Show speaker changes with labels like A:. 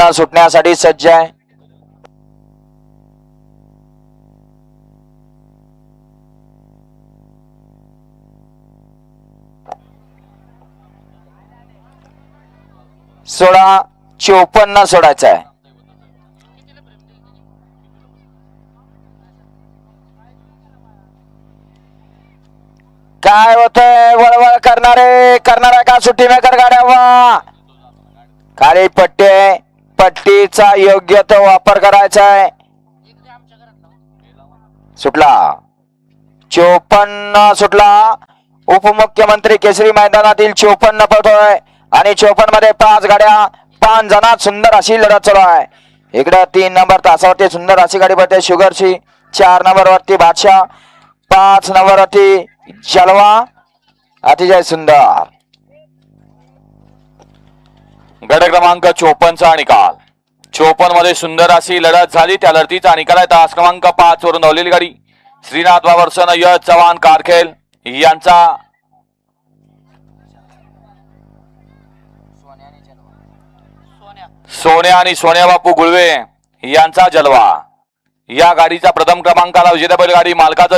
A: 54 सुटण्यासाठी सज्ज आहे. सोळा 54 सोडायचा आहे. काय होतंय वळवळ करणारा का सुट्टी मेकर गाड्या वा खाली पट्टीचा योग्य तो वापर करायचा आहे. सुटला 54 सुटला. उपमुख्यमंत्री केसरी मैदानातील 54 पळतोय आणि 54 मध्ये 5 गाड्या 5 जणात सुंदर अशी लढत चालू आहे. इकडे 3 नंबर तासावरती सुंदर अशी गाडी पळते शुगरची. 4 नंबर वरती बादशाह, 5 नंबर वरती जलवा. अतिशय सुंदर
B: गट क्रमांक 54 चा निकाल. 54 मध्ये सुंदर अशी लढत झाली. त्या लढतीचा निकाल आहे तास क्रमांक 5 वरून धावलेली गाडी श्रीनाथ बाबरसन यश चव्हाण कारखेल यांचा सोन्या आणि सोन्या बापू गुळवे यांचा जलवा. या गाडीचा प्रथम क्रमांकाला विजेता बैलगाडी मालकाचा